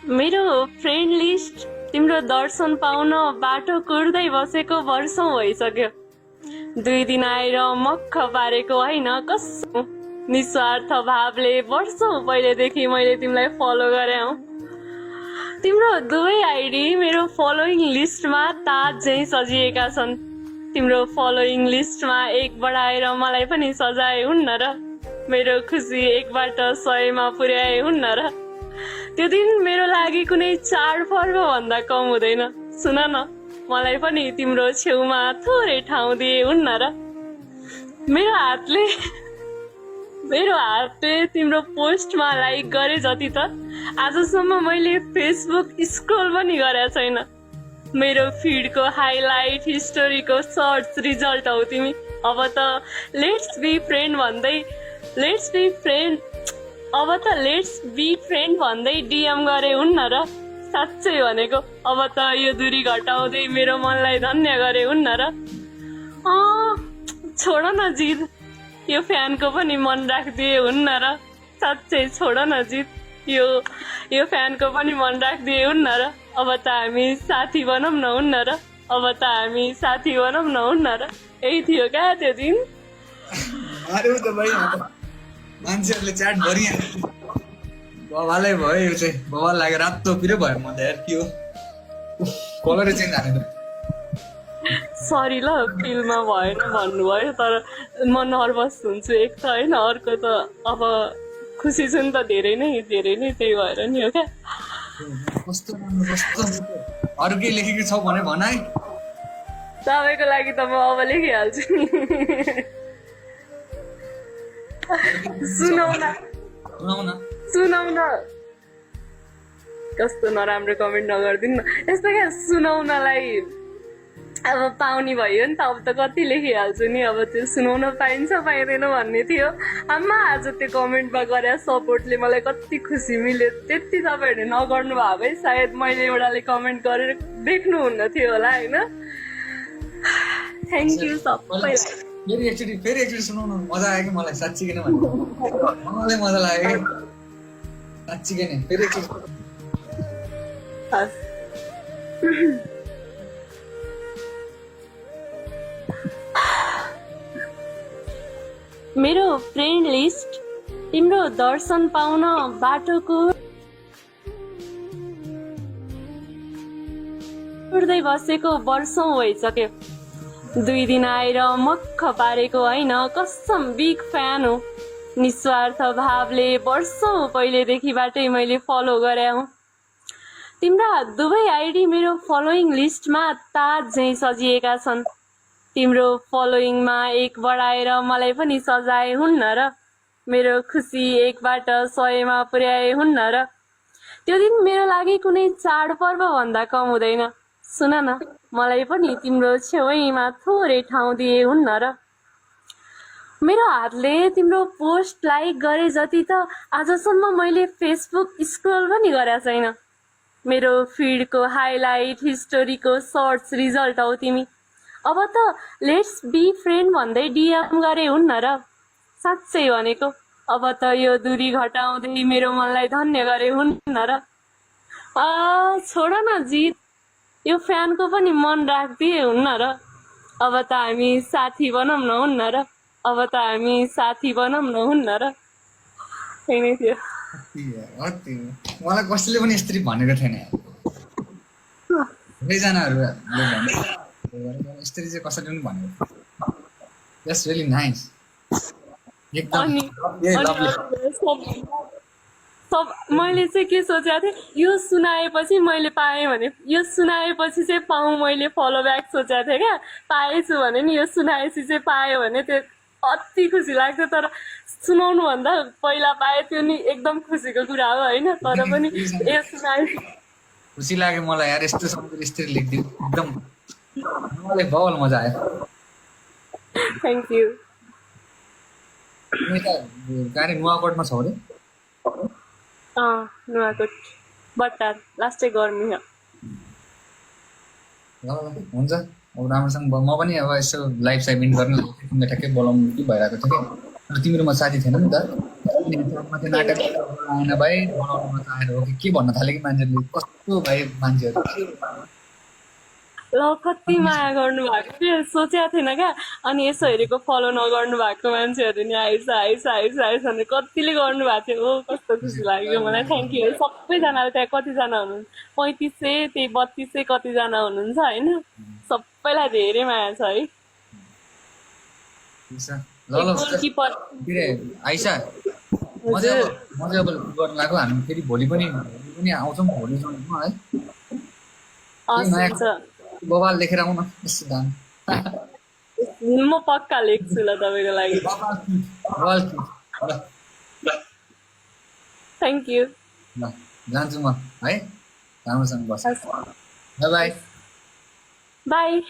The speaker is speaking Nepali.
मेरो फ्रेन्ड लिस्ट तिम्रो दर्शन पाउन बाटो कुर्दै बसेको वर्षौं भइसक्यो। 2 दिन आएर मक्ख पारेको होइन, कसम निस्वार्थ भावले वर्षौं पहिलेदेखि मैले तिमीलाई फलो गरे हौ। तिम्रो दुवै आइडी मेरो फलोइङ लिस्टमा ताज झैं सजिएका छन्। तिम्रो फलोइङ लिस्टमा एक बढाएर मलाई पनि सजाए हुन्न र? मेरो खुसी एकबाट 100मा पुर्याए हुन्न र? त्यो दिन मेरो लागि कुनै चाडपर्व भन्दा कम हुँदैन। सुन न, मलाई पनि तिम्रो छेउमा थोरै ठाउँ दिए हुन्न र? मेरो हातले तिम्रो पोस्टमा लाइक गरे जति त आजसम्म मैले फेसबुक स्क्रोल पनि गरेको छैन। मेरो फिडको हाइलाइट हिस्टोरीको सर्च रिजल्ट हौ तिमी। अब त लेट्स बी फ्रेन्ड भन्दै डिएम गरे हुन्न र? साँच्चै भनेको अब त यो दूरी घटाउँदै मेरो मनलाई धन्य गरे हुन्न र? छोड न जिद, यो फ्यानको पनि मन राखिदिए हुन्न र? साँच्चै छोड न जिद, यो फ्यानको पनि मन राखिदिए हुन्न र? अब त हामी साथी बनौँ न हुन्न र? अब त हामी साथी बनौँ न हुन्न र? यही थियो क्या त्यो दिन। मान्छेहरूले च्याट गरिहाल्छ। बवालै भयो यो चाहिँ, बवाल लाग्यो, रातो पिरो भयो म त यार। के हो कलरै चेन्ज हाने त। सरी ल, फिल्ममा भएन भन्नुभयो, तर म नर्भस हुन्छु एक त होइन, अर्को त अब खुसी छु नि त धेरै नै त्यही भएर नि हो क्या। कस्तो अरू केही लेखेको छ भने भनाइ। तपाईँको लागि त म अब लेखिहाल्छु नि। सुनाउन कस्तो नराम्रो कमेन्ट नगरिदिनु न। यस्तो क्या सुनाउनलाई अब पाउने भयो नि त, अब त कति लेखिहाल्छु नि। अब त्यो सुनाउन पाइन्छ पाइँदैन भन्ने थियो। आमा आज त्यो कमेन्टमा गरे सपोर्टले मलाई कति खुसी मिल्यो। त्यति तपाईँहरूले नगर्नु भयो भए सायद मैले एउटाले कमेन्ट गरेर देख्नुहुन्न थियो होला होइन। थ्याङ्क यू सबैलाई। फेरि एकचोटि सुनाउनु, मजा आयो कि मलाई साँच्चीकै नै भन्नु। मलाई मजा लाग्यो कि साँच्चीकै नै। फेरि एकचोटि मेरो फ्रेन्ड लिस्ट तिम्रो दर्शन पाउन बाटोको उड्दै बसेको वर्षौं भइसक्यो। 2 दिन आएर मक्ख पारेको होइन, कसम बिग फ्यान हो। निस्वार्थ भावले वर्षौं पहिलेदेखिबाटै मैले फलो गरे हौ। तिम्रा दुवै आइडी मेरो फलोइङ लिस्टमा ताज झैं सजिएका छन्। तिम्रो फलोइङमा एक बढाएर मलाई पनि सजाए हुन्न र? मेरो खुसी एकबाट 100मा पुर्याए हुन्न र? त्यो दिन मेरो लागि कुनै चाडपर्व भन्दा कम हुँदैन। सुन न, मलाई पनि तिम्रो छेउमा थोरै ठाउँ दिए हुन्न र? मेरो हातले तिम्रो पोस्ट लाइक गरे जति त आजसम्म मैले फेसबुक स्क्रोल पनि गरेको छैन। मेरो फिडको हाइलाइट हिस्टोरीको सर्च रिजल्ट हौ तिमी। अब त लेट्स बी फ्रेन्ड भन्दै डिएम गरे हुन्न र? साँच्चै भनेको अब त यो दूरी घटाउँदै मेरो मनलाई धन्य गरे हुन्न र? छोड न जिद, यो फ्यानको पनि मन राखिदिए हुन्न र? अब त हामी साथी बनौँ न हुन्न र? अब त हामी साथी बनौँ न हुन्न र? त्यही नै थियो। मलाई कसैले पनि यस्तरी भनेको थिएन। धेरैजनाहरू यस्तरी चाहिँ कसैले पनि भनेको। That's really nice. मैले चाहिँ के सोचेको थिएँ, यो सुनाएपछि मैले पाएँ भने, यो सुनाएपछि चाहिँ पाऊँ मैले फलो ब्याक सोचेको थिएँ क्या। पाएछु भने नि, यो सुनाएपछि चाहिँ पायो भने त्यो अति खुसी लाग्थ्यो। तर सुनाउनु भन्दा पहिला पाए त्यो नि एकदम खुसीको कुरा हो होइन। तर पनि यो सुनाए खुसी लाग्यो मलाई यार। यस्तो सम्झेर यस्तरी लेखिदियो, एकदम मलाई बहुत मजा आयो। Thank you. गाडी नुवाकोटमा छ अरे? नुवाकोट बट्टार, लास्टै गर्मी हो। हुन्छ, अब राम्रोसँग म पनि अब यसो लाइफ साइबिन गर्न ठ्याक्कै बोलाउनु कि भइरहेको थियो कि। तिम्रो म साथी थिएन नि त। माथि नाटक आएन भाइ बनाउनु मात्र आएर हो कि के भन्न थाल्यो कि मान्छेले कस्तो भाइ मान्छेहरू ल कति माया गर्नु भएको थियो सोचेको थिएन क्या अनि यसो हेरेको फलो नगर्नु भएको मान्छेहरू नि आइस आइस आइस आइस भनेर कतिले गर्नु भएको थियो ओ कस्तो खुसी लाग्यो मलाई थ्याङ्क यू सबैजनाले त्यहाँ कतिजना हुनुहुन्छ 3500 त्यही 3200 कतिजना हुनुहुन्छ होइन सबैलाई धेरै माया छ है ल ल गोलकिपर आइसा म चाहिँ अब गर्न लाग्यो हामी फेरि भोलि पनि आउँछौँ भोलि जाउँ है हस् बबाल लेखेर आउन यसो दाम म पक्का लेख्छु ल तपाईँको लागि थ्याङ्क यू ल जान्छु म है राम्रोसँग बस बाई बाई बाई